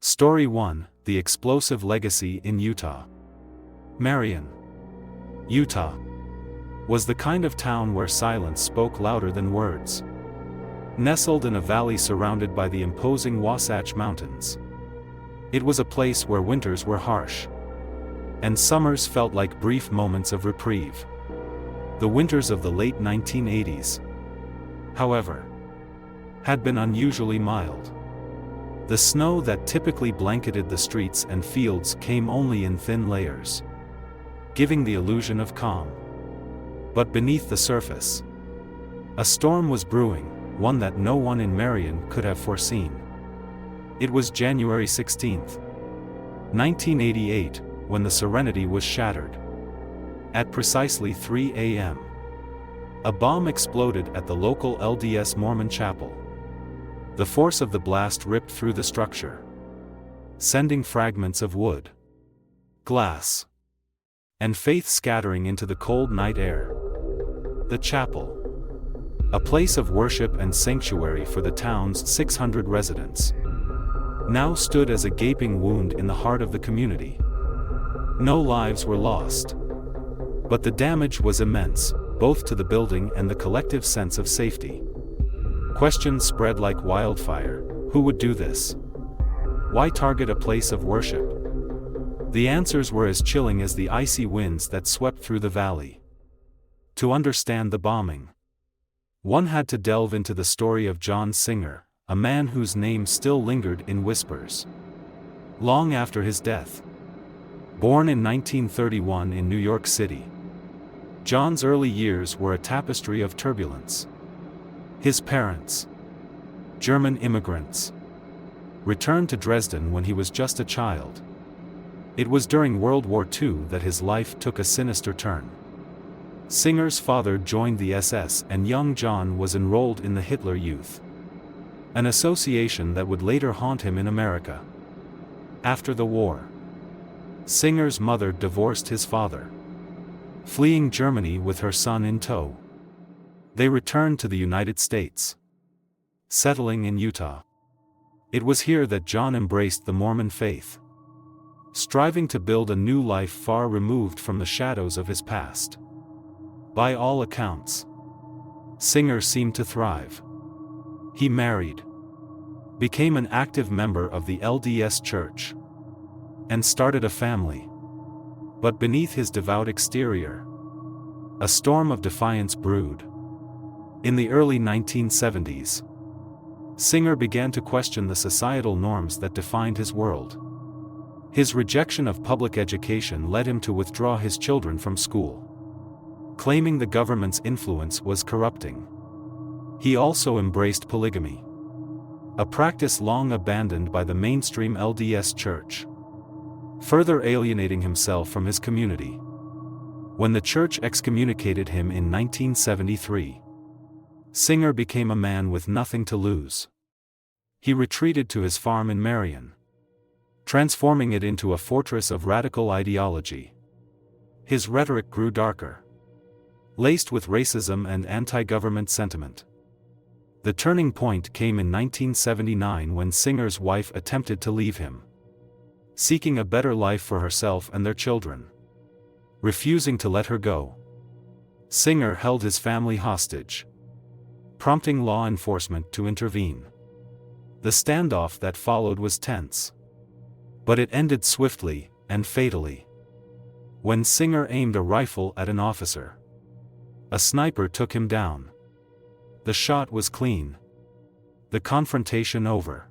Story 1: The Explosive Legacy in Utah. Marion, Utah, was the kind of town where silence spoke louder than words. Nestled in a valley surrounded by the imposing Wasatch Mountains, it was a place where winters were harsh, and summers felt like brief moments of reprieve. The winters of the late 1980s, however, had been unusually mild. The snow that typically blanketed the streets and fields came only in thin layers, giving the illusion of calm. But beneath the surface, a storm was brewing, one that no one in Marion could have foreseen. It was January 16, 1988, when the serenity was shattered. At precisely 3 a.m., a bomb exploded at the local LDS Mormon chapel. The force of the blast ripped through the structure, sending fragments of wood, glass, and faith scattering into the cold night air. The chapel, a place of worship and sanctuary for the town's 600 residents, now stood as a gaping wound in the heart of the community. No lives were lost, but the damage was immense, both to the building and the collective sense of safety. Questions spread like wildfire: who would do this? Why target a place of worship? The answers were as chilling as the icy winds that swept through the valley. To understand the bombing, one had to delve into the story of John Singer, a man whose name still lingered in whispers long after his death. Born in 1931 in New York City, John's early years were a tapestry of turbulence. His parents, German immigrants, returned to Dresden when he was just a child. It was during World War II that his life took a sinister turn. Singer's father joined the SS and young John was enrolled in the Hitler Youth, an association that would later haunt him in America. After the war, Singer's mother divorced his father, fleeing Germany with her son in tow. They returned to the United States, settling in Utah. It was here that John embraced the Mormon faith, striving to build a new life far removed from the shadows of his past. By all accounts, Singer seemed to thrive. He married, became an active member of the LDS Church, and started a family. But beneath his devout exterior, a storm of defiance brewed. In the early 1970s, Singer began to question the societal norms that defined his world. His rejection of public education led him to withdraw his children from school, claiming the government's influence was corrupting. He also embraced polygamy, a practice long abandoned by the mainstream LDS Church, further alienating himself from his community. When the church excommunicated him in 1973, Singer became a man with nothing to lose. He retreated to his farm in Marion, transforming it into a fortress of radical ideology. His rhetoric grew darker, laced with racism and anti-government sentiment. The turning point came in 1979 when Singer's wife attempted to leave him, seeking a better life for herself and their children. Refusing to let her go, Singer held his family hostage, prompting law enforcement to intervene. The standoff that followed was tense, but it ended swiftly and fatally. When Singer aimed a rifle at an officer, a sniper took him down. The shot was clean, the confrontation over.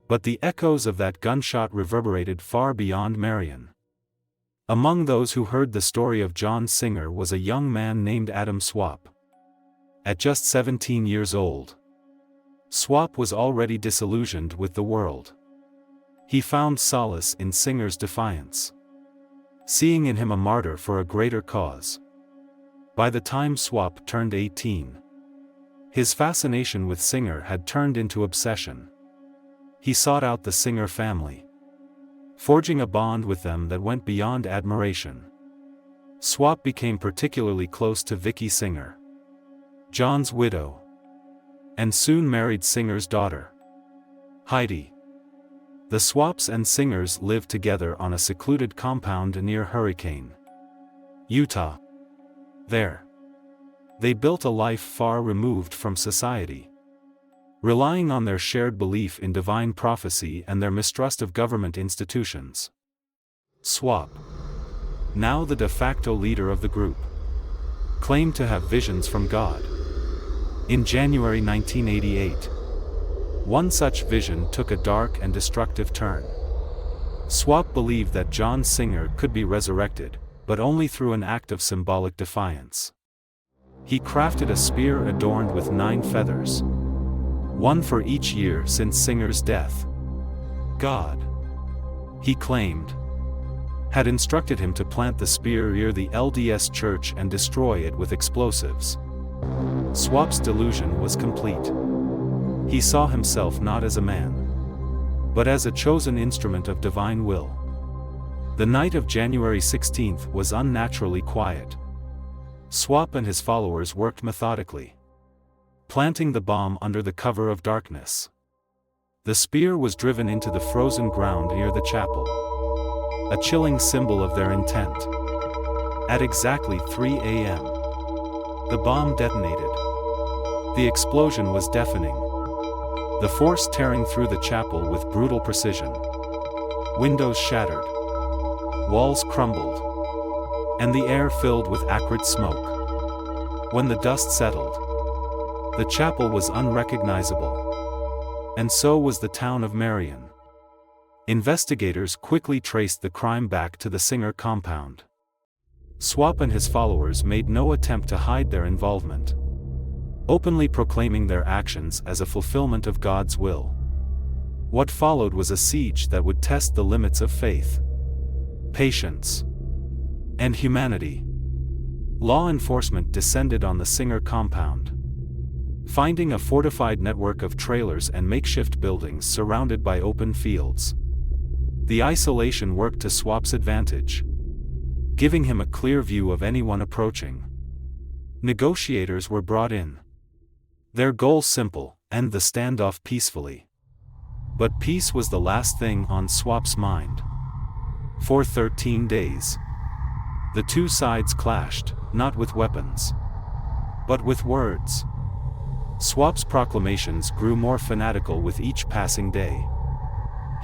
But the echoes of that gunshot reverberated far beyond Marion. Among those who heard the story of John Singer was a young man named Adam Swap. At just 17 years old, Swap was already disillusioned with the world. He found solace in Singer's defiance, seeing in him a martyr for a greater cause. By the time Swap turned 18, his fascination with Singer had turned into obsession. He sought out the Singer family, forging a bond with them that went beyond admiration. Swap became particularly close to Vicky Singer, John's widow, and soon married Singer's daughter, Heidi. The Swaps and Singers lived together on a secluded compound near Hurricane, Utah. There, they built a life far removed from society, relying on their shared belief in divine prophecy and their mistrust of government institutions. Swap, now the de facto leader of the group, claimed to have visions from God. In January 1988, one such vision took a dark and destructive turn. Swap believed that John Singer could be resurrected, but only through an act of symbolic defiance. He crafted a spear adorned with 9 feathers, one for each year since Singer's death. God, he claimed, had instructed him to plant the spear near the LDS church and destroy it with explosives. Swap's delusion was complete. He saw himself not as a man, but as a chosen instrument of divine will. The night of January 16th was unnaturally quiet. Swap and his followers worked methodically, planting the bomb under the cover of darkness. The spear was driven into the frozen ground near the chapel, a chilling symbol of their intent. At exactly 3 a.m., the bomb detonated. The explosion was deafening, the force tearing through the chapel with brutal precision. Windows shattered, walls crumbled, and the air filled with acrid smoke. When the dust settled, the chapel was unrecognizable, and so was the town of Marion. Investigators quickly traced the crime back to the Singer compound. Swap and his followers made no attempt to hide their involvement, openly proclaiming their actions as a fulfillment of God's will. What followed was a siege that would test the limits of faith, patience, and humanity. Law enforcement descended on the Singer compound, finding a fortified network of trailers and makeshift buildings surrounded by open fields. The isolation worked to Swap's advantage, giving him a clear view of anyone approaching. Negotiators were brought in. Their goal simple: end the standoff peacefully. But peace was the last thing on Swap's mind. For 13 days, the two sides clashed, not with weapons, but with words. Swap's proclamations grew more fanatical with each passing day.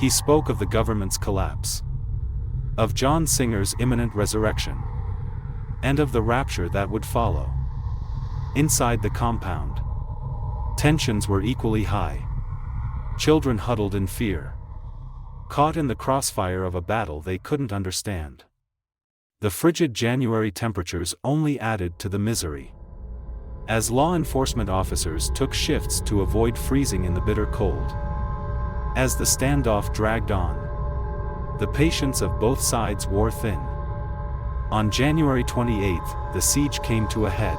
He spoke of the government's collapse, of John Singer's imminent resurrection, and of the rapture that would follow. Inside the compound, tensions were equally high. Children huddled in fear, caught in the crossfire of a battle they couldn't understand. The frigid January temperatures only added to the misery, as law enforcement officers took shifts to avoid freezing in the bitter cold. As the standoff dragged on, the patience of both sides wore thin. On January 28th, the siege came to a head.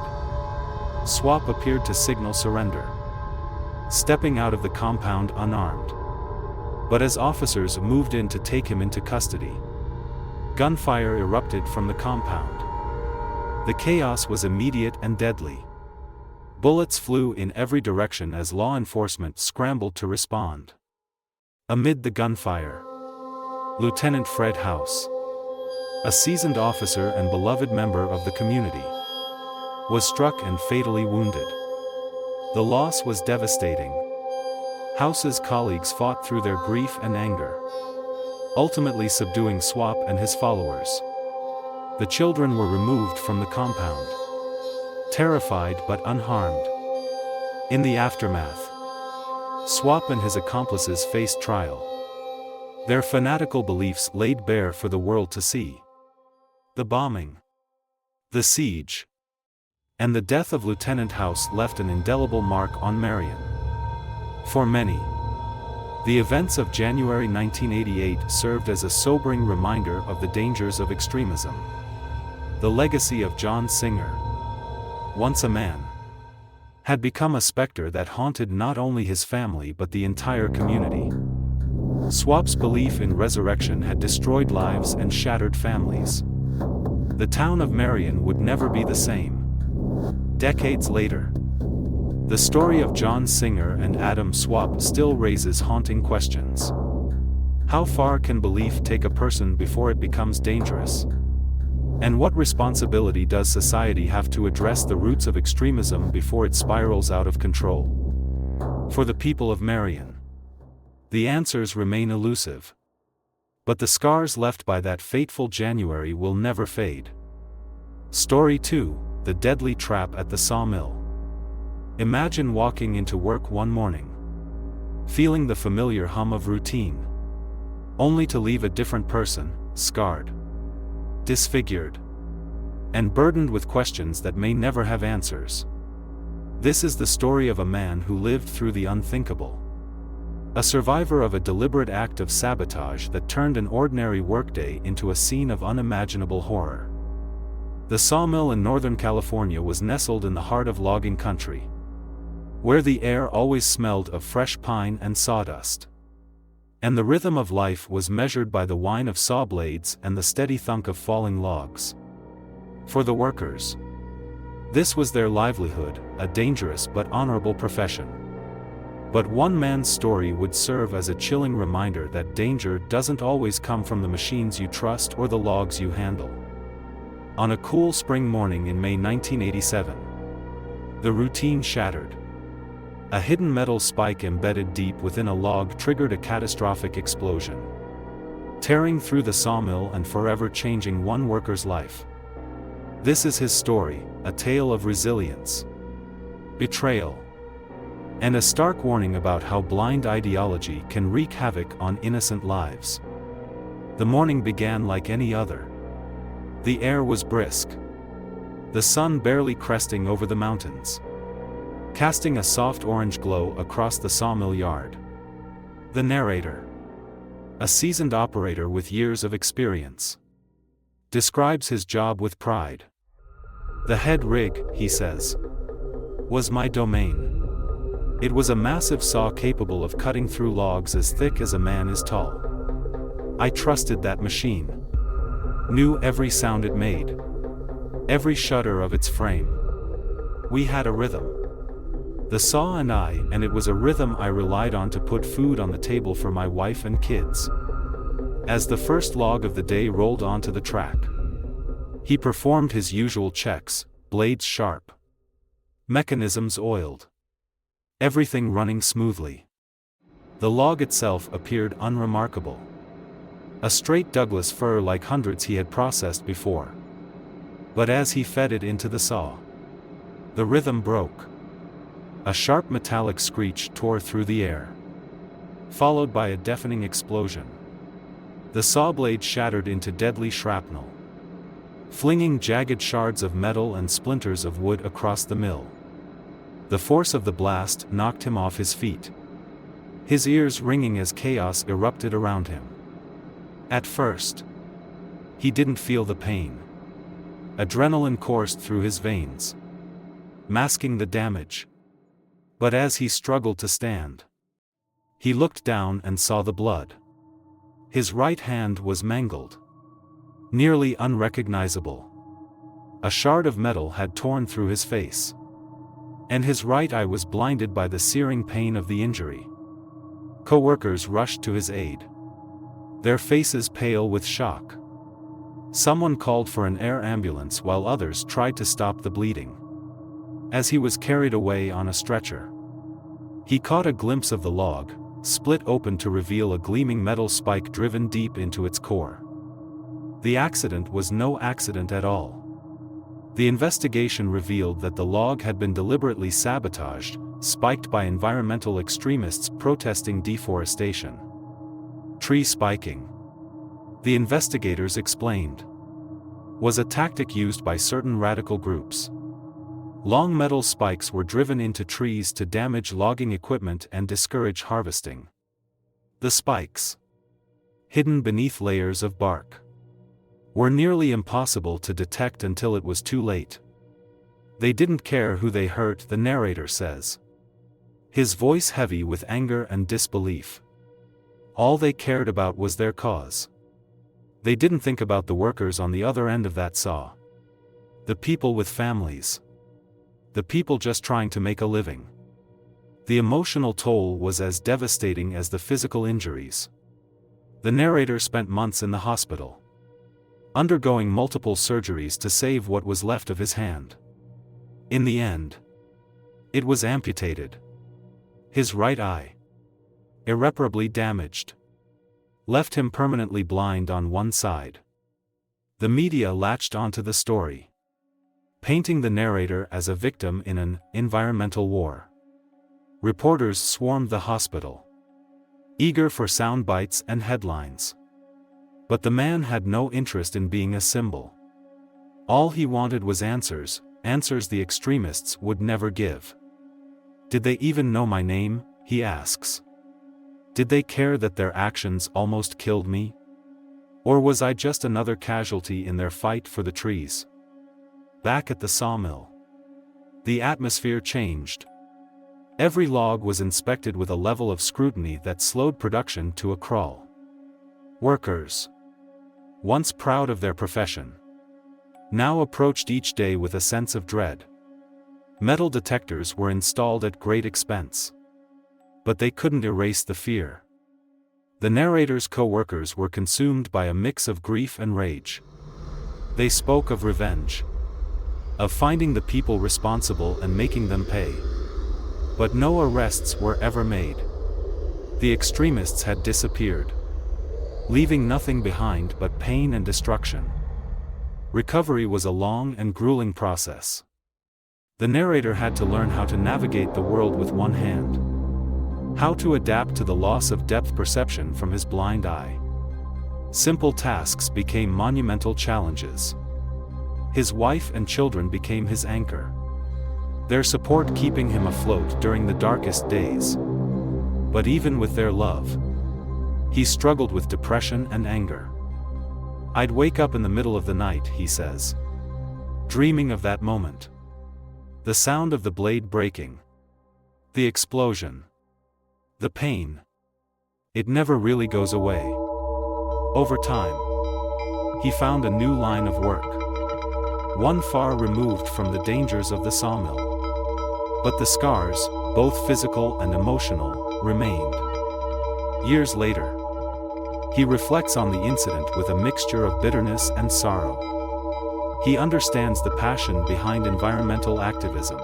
Swap appeared to signal surrender, stepping out of the compound unarmed. But as officers moved in to take him into custody, gunfire erupted from the compound. The chaos was immediate and deadly. Bullets flew in every direction as law enforcement scrambled to respond. Amid the gunfire, Lieutenant Fred House, a seasoned officer and beloved member of the community, was struck and fatally wounded. The loss was devastating. House's colleagues fought through their grief and anger, ultimately subduing Swap and his followers. The children were removed from the compound, terrified but unharmed. In the aftermath, Swap and his accomplices faced trial, their fanatical beliefs laid bare for the world to see. The bombing, the siege, and the death of Lieutenant House left an indelible mark on Marion. For many, the events of January 1988 served as a sobering reminder of the dangers of extremism. The legacy of John Singer, once a man, had become a specter that haunted not only his family but the entire community. Swap's belief in resurrection had destroyed lives and shattered families. The town of Marion would never be the same. Decades later, the story of John Singer and Adam Swap still raises haunting questions. How far can belief take a person before it becomes dangerous? And what responsibility does society have to address the roots of extremism before it spirals out of control? For the people of Marion, the answers remain elusive. But the scars left by that fateful January will never fade. Story 2: The Deadly Trap at the Sawmill. Imagine walking into work one morning, feeling the familiar hum of routine, only to leave a different person, scarred, disfigured, and burdened with questions that may never have answers. This is the story of a man who lived through the unthinkable. A survivor of a deliberate act of sabotage that turned an ordinary workday into a scene of unimaginable horror. The sawmill in Northern California was nestled in the heart of logging country, where the air always smelled of fresh pine and sawdust, and the rhythm of life was measured by the whine of saw blades and the steady thunk of falling logs. For the workers, this was their livelihood, a dangerous but honorable profession. But one man's story would serve as a chilling reminder that danger doesn't always come from the machines you trust or the logs you handle. On a cool spring morning in May 1987, the routine shattered. A hidden metal spike embedded deep within a log triggered a catastrophic explosion, tearing through the sawmill and forever changing one worker's life. This is his story, a tale of resilience, betrayal, and a stark warning about how blind ideology can wreak havoc on innocent lives. The morning began like any other. The air was brisk, the sun barely cresting over the mountains, casting a soft orange glow across the sawmill yard. The narrator, a seasoned operator with years of experience, describes his job with pride. "The head rig," he says, "was my domain. It was a massive saw capable of cutting through logs as thick as a man is tall. I trusted that machine, knew every sound it made, every shudder of its frame. We had a rhythm, the saw and I, and it was a rhythm I relied on to put food on the table for my wife and kids." As the first log of the day rolled onto the track, he performed his usual checks, blades sharp, mechanisms oiled, everything running smoothly. The log itself appeared unremarkable, a straight Douglas fir like hundreds he had processed before. But as he fed it into the saw, the rhythm broke. A sharp metallic screech tore through the air, followed by a deafening explosion. The saw blade shattered into deadly shrapnel, flinging jagged shards of metal and splinters of wood across the mill. The force of the blast knocked him off his feet, his ears ringing as chaos erupted around him. At first, he didn't feel the pain. Adrenaline coursed through his veins, masking the damage. But as he struggled to stand, he looked down and saw the blood. His right hand was mangled, nearly unrecognizable. A shard of metal had torn through his face, and his right eye was blinded by the searing pain of the injury. Co-workers rushed to his aid, their faces pale with shock. Someone called for an air ambulance while others tried to stop the bleeding. As he was carried away on a stretcher, he caught a glimpse of the log, split open to reveal a gleaming metal spike driven deep into its core. The accident was no accident at all. The investigation revealed that the log had been deliberately sabotaged, spiked by environmental extremists protesting deforestation. Tree spiking, the investigators explained, was a tactic used by certain radical groups. Long metal spikes were driven into trees to damage logging equipment and discourage harvesting. The spikes, hidden beneath layers of bark, were nearly impossible to detect until it was too late. They didn't care who they hurt, the narrator says, his voice heavy with anger and disbelief. All they cared about was their cause. They didn't think about the workers on the other end of that saw, the people with families, the people just trying to make a living. The emotional toll was as devastating as the physical injuries. The narrator spent months in the hospital, undergoing multiple surgeries to save what was left of his hand. In the end, it was amputated. His right eye, irreparably damaged, left him permanently blind on one side. The media latched onto the story, painting the narrator as a victim in an environmental war. Reporters swarmed the hospital, eager for sound bites and headlines. But the man had no interest in being a symbol. All he wanted was answers, answers the extremists would never give. Did they even know my name? He asks. Did they care that their actions almost killed me? Or was I just another casualty in their fight for the trees? Back at the sawmill, the atmosphere changed. Every log was inspected with a level of scrutiny that slowed production to a crawl. Workers, once proud of their profession, now approached each day with a sense of dread. Metal detectors were installed at great expense, but they couldn't erase the fear. The narrator's co-workers were consumed by a mix of grief and rage. They spoke of revenge, of finding the people responsible and making them pay. But no arrests were ever made. The extremists had disappeared, leaving nothing behind but pain and destruction. Recovery was a long and grueling process. The narrator had to learn how to navigate the world with one hand, how to adapt to the loss of depth perception from his blind eye. Simple tasks became monumental challenges. His wife and children became his anchor, their support keeping him afloat during the darkest days. But even with their love, he struggled with depression and anger. I'd wake up in the middle of the night, he says, dreaming of that moment. The sound of the blade breaking, the explosion, the pain. It never really goes away. Over time, he found a new line of work, one far removed from the dangers of the sawmill. But the scars, both physical and emotional, remained. Years later, he reflects on the incident with a mixture of bitterness and sorrow. He understands the passion behind environmental activism,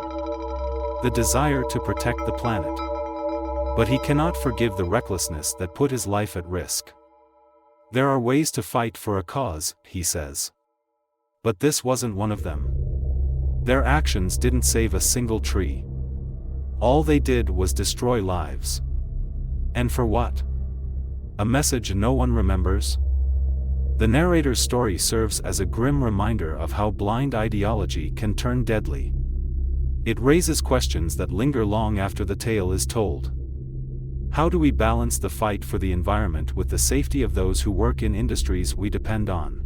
the desire to protect the planet. But he cannot forgive the recklessness that put his life at risk. There are ways to fight for a cause, he says. But this wasn't one of them. Their actions didn't save a single tree. All they did was destroy lives. And for what? A message no one remembers? The narrator's story serves as a grim reminder of how blind ideology can turn deadly. It raises questions that linger long after the tale is told. How do we balance the fight for the environment with the safety of those who work in industries we depend on?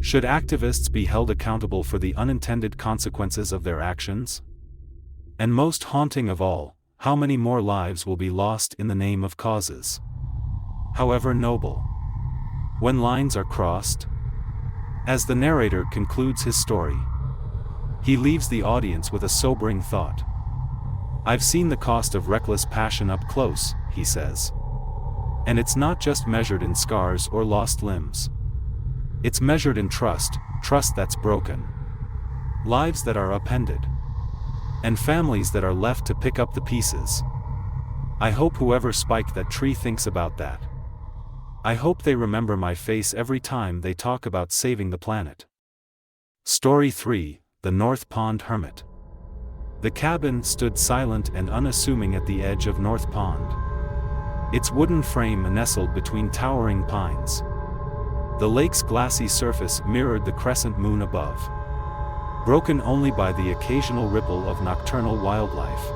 Should activists be held accountable for the unintended consequences of their actions? And most haunting of all, how many more lives will be lost in the name of causes, however noble, when lines are crossed? As the narrator concludes his story, he leaves the audience with a sobering thought. I've seen the cost of reckless passion up close, he says. And it's not just measured in scars or lost limbs. It's measured in trust, trust that's broken, lives that are upended, and families that are left to pick up the pieces. I hope whoever spiked that tree thinks about that. I hope they remember my face every time they talk about saving the planet. Story 3, The North Pond Hermit. The cabin stood silent and unassuming at the edge of North Pond, its wooden frame nestled between towering pines. The lake's glassy surface mirrored the crescent moon above, broken only by the occasional ripple of nocturnal wildlife.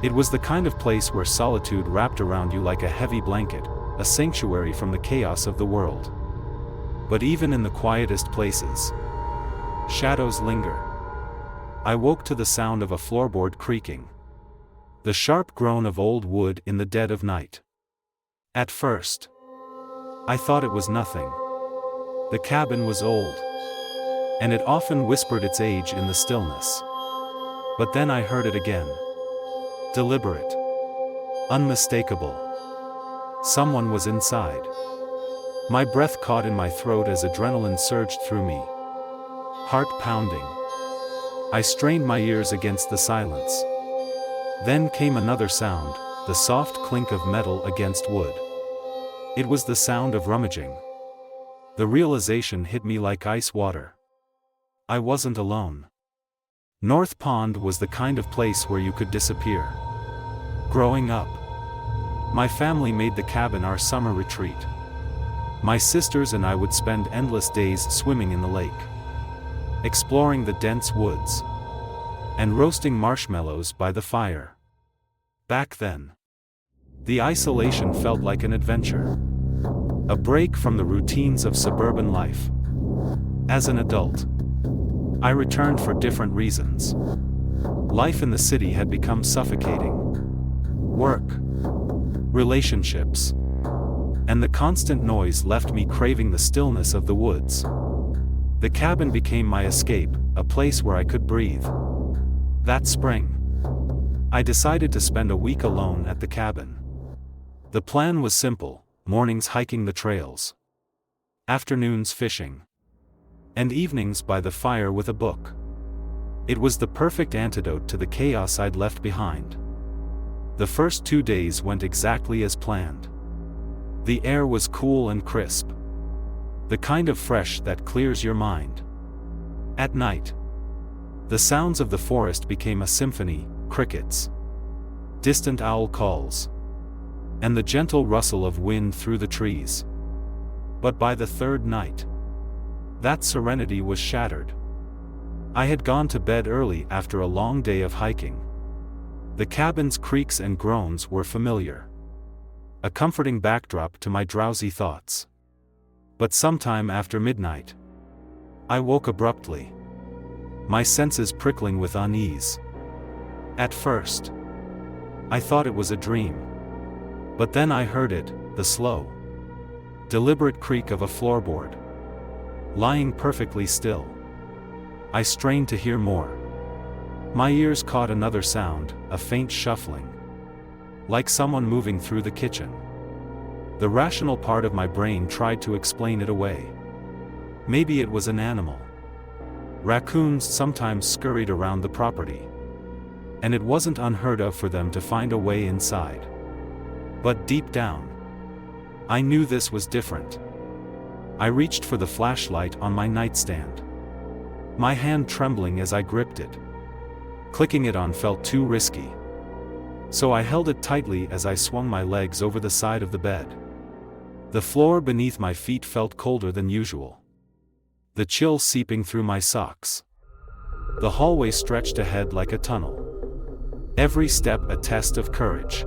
It was the kind of place where solitude wrapped around you like a heavy blanket, a sanctuary from the chaos of the world. But even in the quietest places, shadows linger. I woke to the sound of a floorboard creaking, the sharp groan of old wood in the dead of night. At first, I thought it was nothing. The cabin was old, and it often whispered its age in the stillness. But then I heard it again. Deliberate, unmistakable. Someone was inside. My breath caught in my throat as adrenaline surged through me. Heart pounding. I strained my ears against the silence. Then came another sound, the soft clink of metal against wood. It was the sound of rummaging. The realization hit me like ice water. I wasn't alone. North Pond was the kind of place where you could disappear. Growing up, my family made the cabin our summer retreat. My sisters and I would spend endless days swimming in the lake, exploring the dense woods, and roasting marshmallows by the fire. Back then, the isolation felt like an adventure, a break from the routines of suburban life. As an adult, I returned for different reasons. Life in the city had become suffocating. Work, relationships, and the constant noise left me craving the stillness of the woods. The cabin became my escape, a place where I could breathe. That spring, I decided to spend a week alone at the cabin. The plan was simple: mornings hiking the trails, afternoons fishing, and evenings by the fire with a book. It was the perfect antidote to the chaos I'd left behind. The first 2 days went exactly as planned. The air was cool and crisp, the kind of fresh that clears your mind. At night, the sounds of the forest became a symphony: crickets, distant owl calls, and the gentle rustle of wind through the trees. But by the third night, that serenity was shattered. I had gone to bed early after a long day of hiking. The cabin's creaks and groans were familiar, a comforting backdrop to my drowsy thoughts. But sometime after midnight, I woke abruptly, my senses prickling with unease. At first, I thought it was a dream. But then I heard it, the slow, deliberate creak of a floorboard, lying perfectly still. I strained to hear more. My ears caught another sound, a faint shuffling, like someone moving through the kitchen. The rational part of my brain tried to explain it away. Maybe it was an animal. Raccoons sometimes scurried around the property, and it wasn't unheard of for them to find a way inside. But deep down, I knew this was different. I reached for the flashlight on my nightstand, my hand trembling as I gripped it. Clicking it on felt too risky, so I held it tightly as I swung my legs over the side of the bed. The floor beneath my feet felt colder than usual, the chill seeping through my socks. The hallway stretched ahead like a tunnel, every step a test of courage.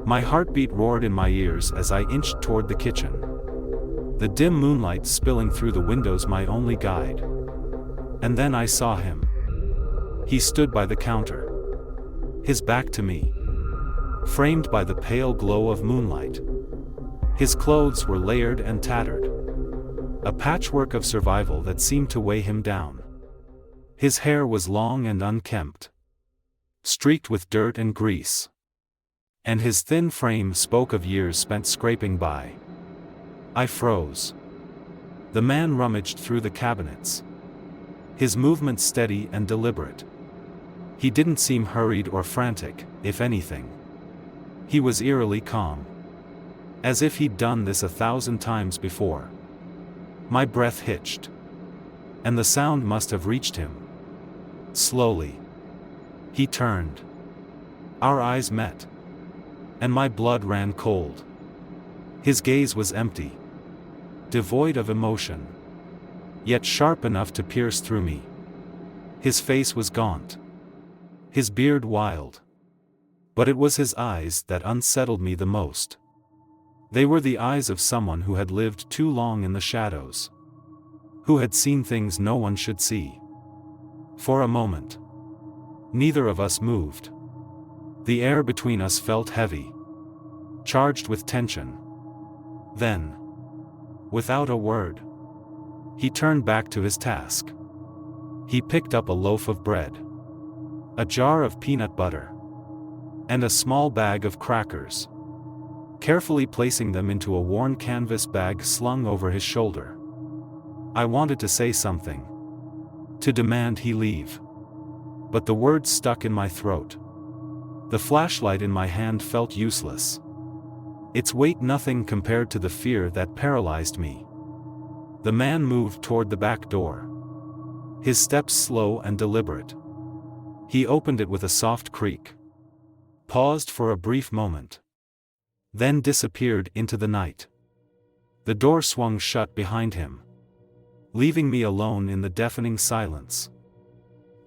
My heartbeat roared in my ears as I inched toward the kitchen, the dim moonlight spilling through the windows my only guide. And then I saw him. He stood by the counter, his back to me, framed by the pale glow of moonlight. His clothes were layered and tattered, a patchwork of survival that seemed to weigh him down. His hair was long and unkempt, streaked with dirt and grease, and his thin frame spoke of years spent scraping by. I froze. The man rummaged through the cabinets, his movements steady and deliberate. He didn't seem hurried or frantic, if anything. He was eerily calm, as if he'd done this 1,000 times before. My breath hitched, and the sound must have reached him. Slowly, he turned. Our eyes met, and my blood ran cold. His gaze was empty, devoid of emotion, yet sharp enough to pierce through me. His face was gaunt, his beard wild. But it was his eyes that unsettled me the most. They were the eyes of someone who had lived too long in the shadows, who had seen things no one should see. For a moment, neither of us moved. The air between us felt heavy, charged with tension. Then, without a word, he turned back to his task. He picked up a loaf of bread, a jar of peanut butter, and a small bag of crackers. carefully placing them into a worn canvas bag slung over his shoulder. I wanted to say something, to demand he leave, but the words stuck in my throat. The flashlight in my hand felt useless, its weight nothing compared to the fear that paralyzed me. The man moved toward the back door, his steps slow and deliberate. He opened it with a soft creak, paused for a brief moment, then disappeared into the night. The door swung shut behind him, leaving me alone in the deafening silence.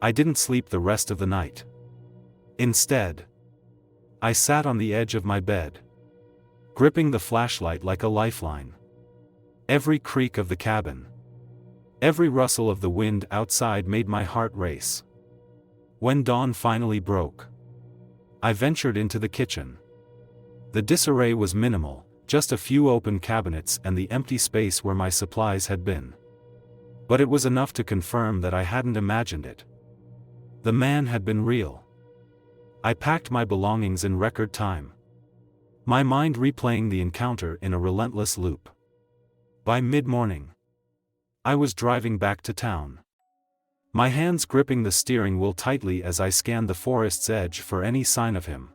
I didn't sleep the rest of the night. Instead, I sat on the edge of my bed, gripping the flashlight like a lifeline. Every creak of the cabin, every rustle of the wind outside made my heart race. When dawn finally broke, I ventured into the kitchen. The disarray was minimal, just a few open cabinets and the empty space where my supplies had been. But it was enough to confirm that I hadn't imagined it. The man had been real. I packed my belongings in record time, my mind replaying the encounter in a relentless loop. By mid-morning, I was driving back to town, my hands gripping the steering wheel tightly as I scanned the forest's edge for any sign of him.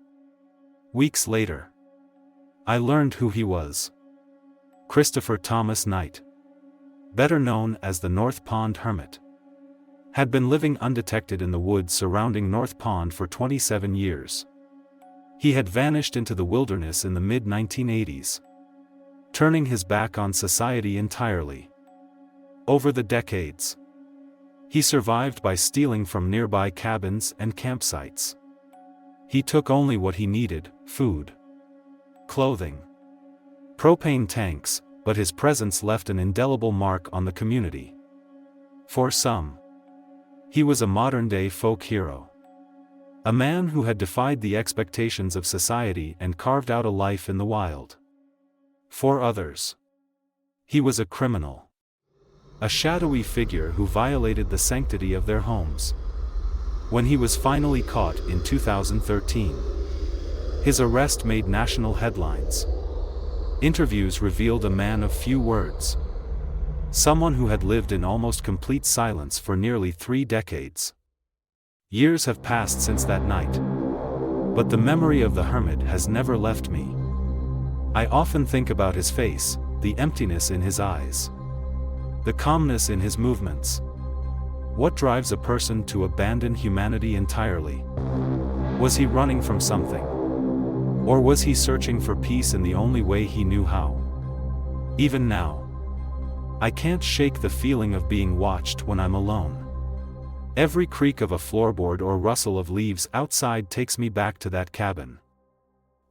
Weeks later, I learned who he was. Christopher Thomas Knight, better known as the North Pond Hermit, had been living undetected in the woods surrounding North Pond for 27 years. He had vanished into the wilderness in the mid-1980s, turning his back on society entirely. Over the decades, he survived by stealing from nearby cabins and campsites. He took only what he needed: food, clothing, propane tanks, but his presence left an indelible mark on the community. For some, he was a modern-day folk hero, a man who had defied the expectations of society and carved out a life in the wild. For others, he was a criminal, a shadowy figure who violated the sanctity of their homes. When he was finally caught in 2013, his arrest made national headlines. Interviews revealed a man of few words, someone who had lived in almost complete silence for nearly 3 decades. Years have passed since that night, but the memory of the hermit has never left me. I often think about his face, the emptiness in his eyes, the calmness in his movements. What drives a person to abandon humanity entirely? Was he running from something? Or was he searching for peace in the only way he knew how? Even now, I can't shake the feeling of being watched when I'm alone. Every creak of a floorboard or rustle of leaves outside takes me back to that cabin,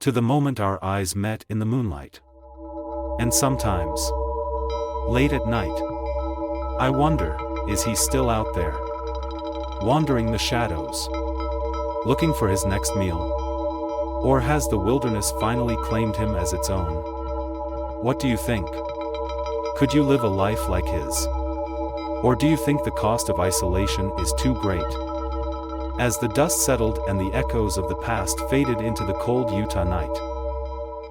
to the moment our eyes met in the moonlight. And sometimes, late at night, I wonder, is he still out there, wandering the shadows, looking for his next meal? Or has the wilderness finally claimed him as its own? What do you think? Could you live a life like his? Or do you think the cost of isolation is too great? As the dust settled and the echoes of the past faded into the cold Utah night,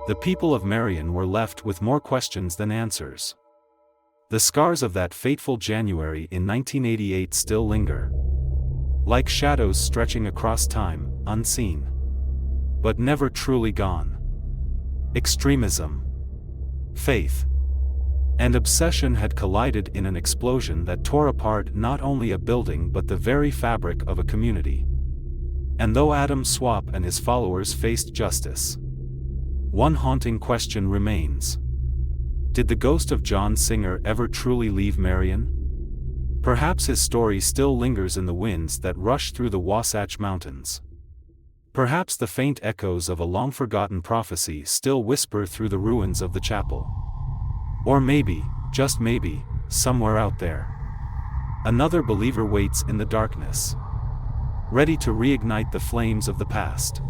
the people of Marion were left with more questions than answers. The scars of that fateful January in 1988 still linger, like shadows stretching across time, unseen, but never truly gone. Extremism, faith, and obsession had collided in an explosion that tore apart not only a building but the very fabric of a community. And though Adam Swap and his followers faced justice, one haunting question remains. Did the ghost of John Singer ever truly leave Marion? Perhaps his story still lingers in the winds that rush through the Wasatch Mountains. Perhaps the faint echoes of a long-forgotten prophecy still whisper through the ruins of the chapel. Or maybe, just maybe, somewhere out there, another believer waits in the darkness, ready to reignite the flames of the past.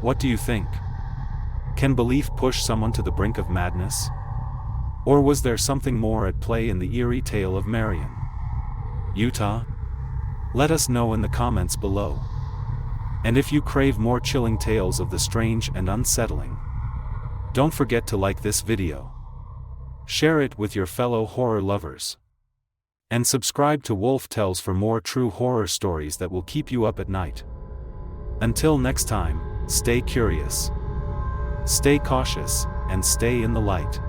What do you think? Can belief push someone to the brink of madness? Or was there something more at play in the eerie tale of Marion, Utah? Let us know in the comments below. And if you crave more chilling tales of the strange and unsettling, Don't forget to like this video. Share it with your fellow horror lovers. And subscribe to Wolf Tales for more true horror stories that will keep you up at night. Until next time, stay curious, stay cautious, and stay in the light.